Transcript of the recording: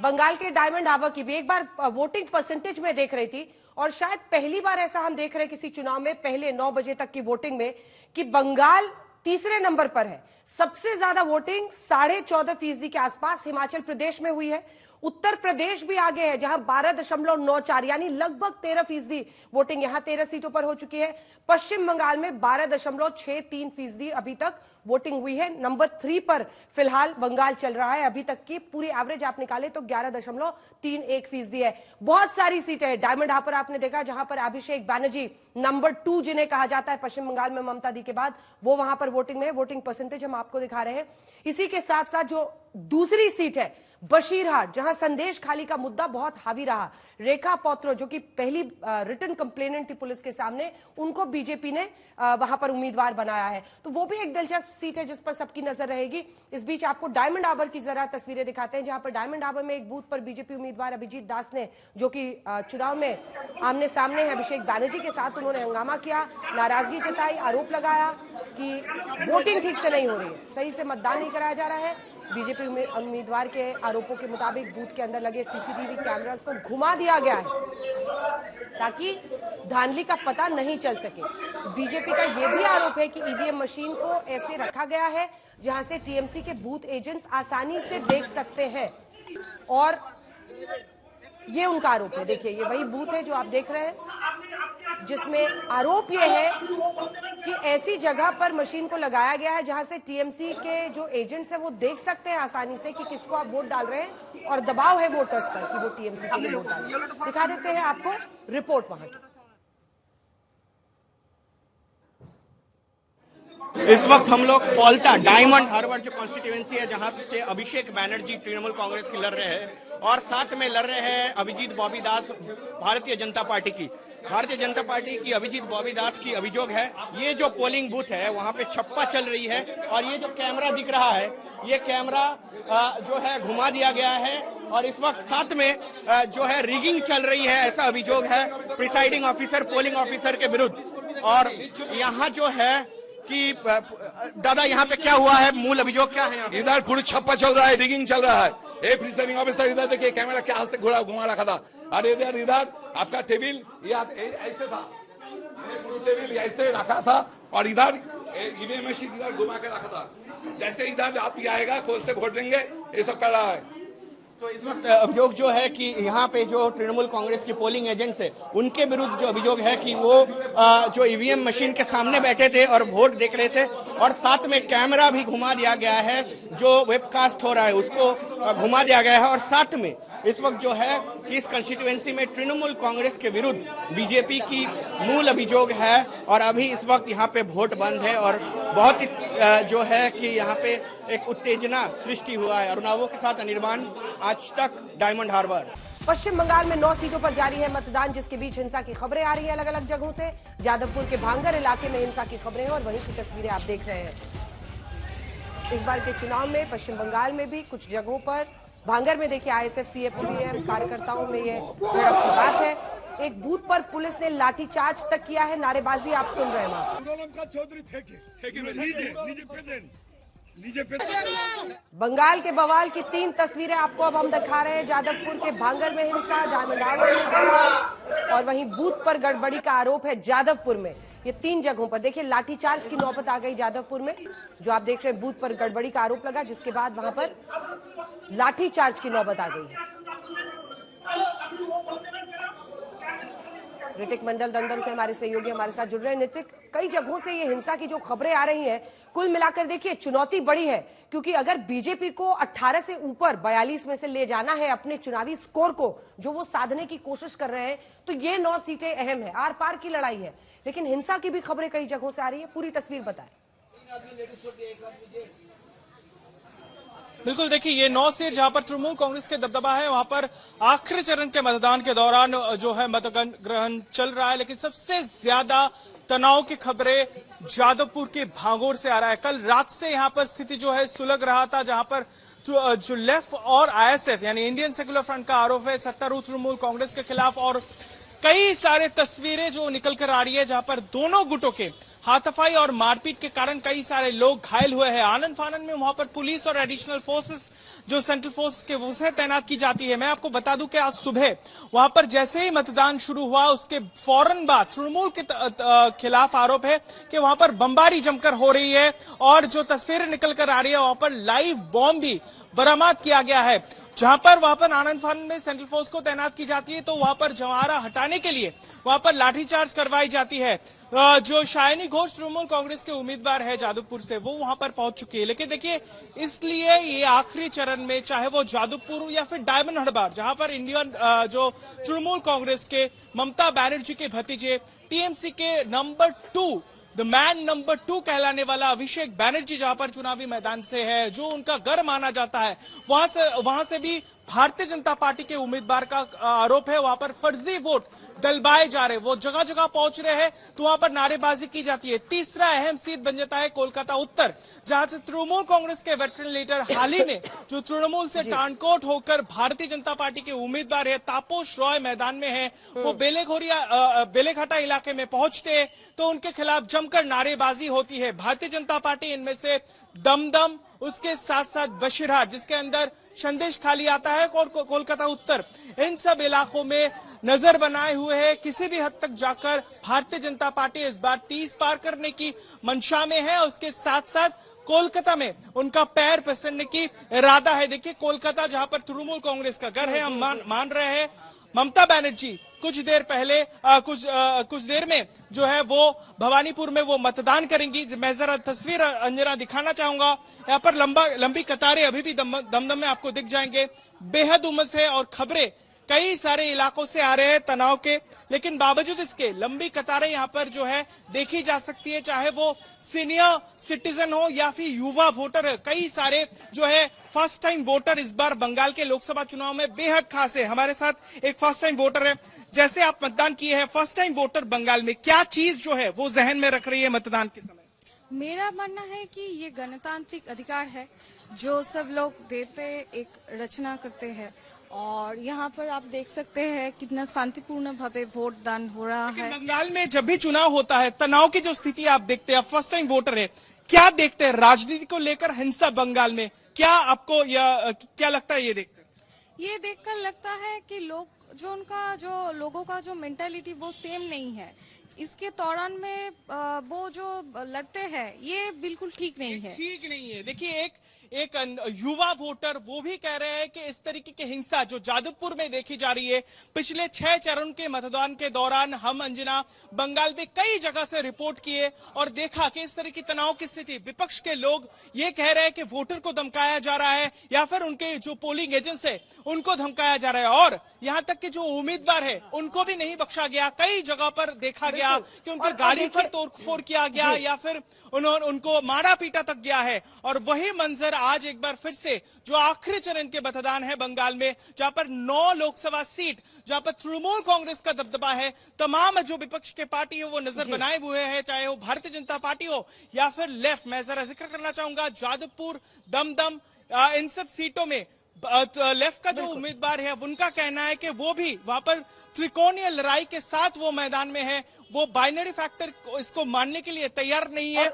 बंगाल के diamond harbour की भी एक बार वोटिंग परसेंटेज में देख रही थी और शायद पहली बार ऐसा हम देख रहे हैं किसी चुनाव में पहले 9 बजे तक की वोटिंग में कि बंगाल तीसरे नंबर पर है। सबसे ज्यादा वोटिंग 14.5% के आसपास हिमाचल प्रदेश में हुई है। उत्तर प्रदेश भी आगे है जहां 12.94 यानी लगभग 13% वोटिंग यहां 13 सीटों पर हो चुकी है। पश्चिम बंगाल में 12.63% अभी तक वोटिंग हुई है। नंबर 3 पर फिलहाल बंगाल चल रहा है। अभी तक की पूरी एवरेज आप निकाले तो 11.31% है। बहुत सारी सीटें हैं। डायमंड हार्बर आपने देखा जहां पर अभिषेक बैनर्जी नंबर 2 जिन्हें कहा जाता है पश्चिम बंगाल में ममता दी के बाद, वो वहां पर वोटिंग में है। वोटिंग परसेंटेज हम आपको दिखा रहे हैं। इसी के साथ साथ जो दूसरी सीट है बशीरहाट, जहां संदेश खाली का मुद्दा बहुत हावी रहा, रेखा पौत्रो जो कि पहली रिटन कंप्लेनेंट थी पुलिस के सामने, उनको बीजेपी ने वहां पर उम्मीदवार बनाया है। तो वो भी एक दिलचस्प सीट है जिस पर सबकी नजर रहेगी। इस बीच आपको डायमंड हार्बर की जरा तस्वीरें दिखाते हैं जहां पर डायमंड हार्बर में एक बूथ पर बीजेपी उम्मीदवार अभिजीत दास ने, जो कि चुनाव में आमने सामने है अभिषेक बैनर्जी के साथ, उन्होंने हंगामा किया, नाराजगी जताई, आरोप लगाया कि वोटिंग ठीक से नहीं हो रही है, सही से मतदान नहीं कराया जा रहा है। बीजेपी उम्मीदवार के आरोपों के मुताबिक बूथ के अंदर लगे सीसीटीवी कैमरास को घुमा दिया गया है ताकि धांधली का पता नहीं चल सके। बीजेपी का यह भी आरोप है कि ईवीएम मशीन को ऐसे रखा गया है जहां से टीएमसी के बूथ एजेंट्स आसानी से देख सकते हैं और ये उनका आरोप है। देखिए ये वही बूथ है जो आप देख रहे हैं जिसमें आरोप ये है कि ऐसी जगह पर मशीन को लगाया गया है जहां से टीएमसी के जो एजेंट्स हैं वो देख सकते हैं आसानी से कि किसको आप वोट डाल रहे हैं और दबाव है वोटर्स पर कि वो टीएमसी के लिए वोट डालें। दिखा देते हैं आपको रिपोर्ट वहां की। इस वक्त हम लोग फॉल्टा डायमंड हार्बर जो कॉन्स्टिट्यूएंसी है जहां से अभिषेक बैनर्जी तृणमूल कांग्रेस की लड़ रहे हैं और साथ में लड़ रहे हैं अभिजीत बॉबी दास भारतीय जनता पार्टी की। भारतीय जनता पार्टी की अभिजीत बॉबी दास की अभियोग है ये जो पोलिंग बूथ है वहां पे छप्पा चल रही है और ये जो कैमरा दिख रहा है ये कैमरा जो है घुमा दिया गया है और इस वक्त साथ में जो है रिगिंग चल रही है ऐसा अभियोग है प्रिसाइडिंग ऑफिसर पोलिंग ऑफिसर के विरुद्ध। और यहाँ जो है कि दादा यहाँ पे क्या हुआ है, मूल अभियोग क्या है? इधर पूरी छप्पा चल रहा है, रिगिंग चल रहा है। ए प्रिसाइडिंग ऑफिसर इधर देखिए कैमरा क्या हाथ से घुमा रखा था और इधर आपका टेबल ऐसे था, टेबल ऐसे रखा था और इधर ईवीएम मशीन इधर घुमा के रखा था। जैसे इधर आदमी आएगा कौन से वोट देंगे ये सब कर रहा है। तो इस वक्त अभियोग जो है कि यहाँ पे जो तृणमूल कांग्रेस की पोलिंग एजेंट्स है उनके विरुद्ध जो अभियोग है कि वो जो ईवीएम मशीन के सामने बैठे थे और वोट देख रहे थे और साथ में कैमरा भी घुमा दिया गया है, जो वेबकास्ट हो रहा है उसको घुमा दिया गया है और साथ में इस वक्त जो है कि इस कंस्टिट्यूएंसी में तृणमूल कांग्रेस के विरुद्ध बीजेपी की मूल अभियोग है और अभी इस वक्त यहाँ पे वोट बंद है और बहुत ही जो है कि यहाँ पे एक उत्तेजना सृष्टि हुआ है। अरुणावो के साथ अनिर्बाण, आज तक, डायमंड हार्बर। पश्चिम बंगाल में 9 सीटों पर जारी है मतदान, जिसके बीच हिंसा की खबरें आ रही है अलग अलग जगहों से। जादवपुर के भांगर इलाके में हिंसा की खबरें हैं और वहीं की तस्वीरें आप देख रहे हैं। इस बार के चुनाव में पश्चिम बंगाल में भी कुछ जगहों पर, भांगर में देखिए आईएसएफ सीएपीएम कार्यकर्ताओं में ये झड़प की बात है। एक बूथ पर पुलिस ने लाठीचार्ज तक किया है, नारेबाजी आप सुन रहे हैं। बंगाल के बवाल की 3 तस्वीरें आपको अब हम दिखा रहे हैं। जादवपुर के भांगर में हिंसा, डायमंड हार्बर में हिंसा और वहीं बूथ पर गड़बड़ी का आरोप है जादवपुर में। ये 3 जगहों पर देखिए लाठीचार्ज की नौबत आ गई जादवपुर में, जो आप देख रहे हैं बूथ पर गड़बड़ी का आरोप लगा जिसके बाद वहां पर लाठीचार्ज की नौबत आ गई है। ऋतिक मंडल दमदम से हमारे सहयोगी हमारे साथ जुड़ रहे हैं। ऋतिक, कई जगहों से ये हिंसा की जो खबरें आ रही हैं, कुल मिलाकर देखिए चुनौती बड़ी है क्योंकि अगर बीजेपी को 18 से ऊपर 42 में से ले जाना है अपने चुनावी स्कोर को, जो वो साधने की कोशिश कर रहे हैं, तो ये 9 सीटें अहम है, आर पार की लड़ाई है। लेकिन हिंसा की भी खबरें कई जगहों से आ रही है, पूरी तस्वीर बताएं। बिल्कुल, देखिए ये 9 सीट जहां पर तृणमूल कांग्रेस के दबदबा है, वहां पर आखिरी चरण के मतदान के दौरान जो है मतग्रहण चल रहा है। लेकिन सबसे ज्यादा तनाव की खबरें जादवपुर के भांगोर से आ रहा है। कल रात से यहां पर स्थिति जो है सुलग रहा था, जहां पर जो लेफ्ट और आईएसएफ यानी इंडियन सेक्युलर फ्रंट का आरोप है सत्तारूढ़ तृणमूल कांग्रेस के खिलाफ और कई सारे तस्वीरें जो निकल कर आ रही है जहां पर दोनों गुटों के हाथापाई और मारपीट के कारण कई सारे लोग घायल हुए हैं। आनन फानन में वहां पर पुलिस और एडिशनल फोर्सेस जो सेंट्रल फोर्सेस के वो से तैनात की जाती है। मैं आपको बता दूं कि आज सुबह वहां पर जैसे ही मतदान शुरू हुआ उसके फौरन बाद तृणमूल के खिलाफ आरोप है कि वहां पर बमबारी जमकर हो रही है और जो तस्वीरें निकल कर आ रही है वहां पर लाइव बॉम्ब भी बरामद किया गया है। जहां पर वहां पर आनंद फानन में सेंट्रल फोर्स को तैनात की जाती है तो वहां पर जवारा हटाने के लिए वहां पर लाठीचार्ज करवाई जाती है। जो शायनी घोष तृणमूल कांग्रेस के उम्मीदवार है जादवपुर से वो वहां पर पहुंच चुकी है। लेकिन देखिए इसलिए ये आखिरी चरण में चाहे वो जादवपुर या फिर डायमंड हार्बर जहां पर इंडियन जो तृणमूल कांग्रेस के ममता बनर्जी के भतीजे टीएमसी के नंबर 2 द मैन नंबर 2 कहलाने वाला अभिषेक बनर्जी जहां पर चुनावी मैदान से है, जो उनका घर माना जाता है, वहां से भी भारतीय जनता पार्टी के उम्मीदवार का आरोप है वहां पर फर्जी वोट डलवाए जा रहे, वो जगह जगह पहुंच रहे हैं तो वहां पर नारेबाजी की जाती है। तीसरा अहम सीट बन जाता है कोलकाता उत्तर, जहां से तृणमूल कांग्रेस के वेटरन लीडर हाल ही में जो तृणमूल से टांडकोट होकर भारतीय जनता पार्टी के उम्मीदवार है तापस रॉय मैदान में है, वो बेलेघाटा इलाके में पहुंचते हैं तो उनके खिलाफ जमकर नारेबाजी होती है। भारतीय जनता पार्टी इनमें से दमदम, उसके साथ साथ बशिरहाट जिसके अंदर संदेश खाली आता है और कोलकाता उत्तर, इन सब इलाकों में नजर बनाए हुए है। किसी भी हद तक जाकर भारतीय जनता पार्टी इस बार 30 पार करने की मंशा में है। उसके साथ साथ कोलकाता में उनका पैर पसरने की इरादा है। देखिए कोलकाता जहां पर तृणमूल कांग्रेस का घर है, हम मान रहे हैं ममता बनर्जी कुछ देर पहले कुछ देर में जो है वो भवानीपुर में वो मतदान करेंगी। मैं जरा तस्वीर अंजना दिखाना चाहूंगा। यहाँ पर लंबी कतारें अभी भी दमदम में आपको दिख जाएंगे। बेहद उमस है और खबरें कई सारे इलाकों से आ रहे हैं तनाव के, लेकिन बावजूद इसके लंबी कतारें यहाँ पर जो है देखी जा सकती है, चाहे वो सीनियर सिटीजन हो या फिर युवा वोटर है। कई सारे जो है फर्स्ट टाइम वोटर इस बार बंगाल के लोकसभा चुनाव में बेहद खास है। हमारे साथ एक फर्स्ट टाइम वोटर है। जैसे आप मतदान किए हैं, फर्स्ट टाइम वोटर बंगाल में क्या चीज जो है वो जहन में रख रही है मतदान के समय? मेरा मानना है कि ये गणतांत्रिक अधिकार है जो सब लोग देते एक रचना करते हैं और यहाँ पर आप देख सकते हैं कितना शांतिपूर्ण भावे वोट दान हो रहा है। बंगाल में जब भी चुनाव होता है तनाव की जो स्थिति आप देखते हैं, फर्स्ट टाइम वोटर है, क्या देखते हैं राजनीति को लेकर हिंसा बंगाल में? क्या आपको क्या लगता है ये देखकर लगता है कि लोगों का जो मेंटालिटी वो सेम नहीं है। इसके दौरान में वो जो लड़ते हैं ये बिल्कुल ठीक नहीं है। देखिए एक युवा वोटर वो भी कह रहे हैं कि इस तरीके की हिंसा जो जादवपुर में देखी जा रही है, पिछले 6 चरण के मतदान के दौरान हम अंजना बंगाल में कई जगह से रिपोर्ट किए और देखा कि इस तरह की तनाव की स्थिति, विपक्ष के लोग ये कह रहे हैं कि वोटर को धमकाया जा रहा है या फिर उनके जो पोलिंग एजेंट्स है उनको धमकाया जा रहा है और यहाँ तक कि जो उम्मीदवार है उनको भी नहीं बख्शा गया। कई जगह पर देखा गया कि उनके गाड़ी पर तोड़फोड़ किया गया या फिर उनको मारा पीटा तक गया है। और वही मंजर आज एक बार फिर से जो आखिरी चरण के मतदान है बंगाल में, जहां पर 9 लोकसभा सीट जहां पर तृणमूल कांग्रेस का दबदबा है, तमाम जो विपक्ष के पार्टी है वो नजर बनाए हुए हैं, चाहे वो भारतीय जनता पार्टी हो या फिर लेफ्ट। मैं जरा जिक्र करना चाहूंगा जादवपुर, दमदम, इन सब सीटों में लेफ्ट का जो उम्मीदवार है उनका कहना है कि वो भी वहां पर त्रिकोणीय लड़ाई के साथ वो मैदान में है, वो बाइनरी फैक्टर इसको मानने के लिए तैयार नहीं है।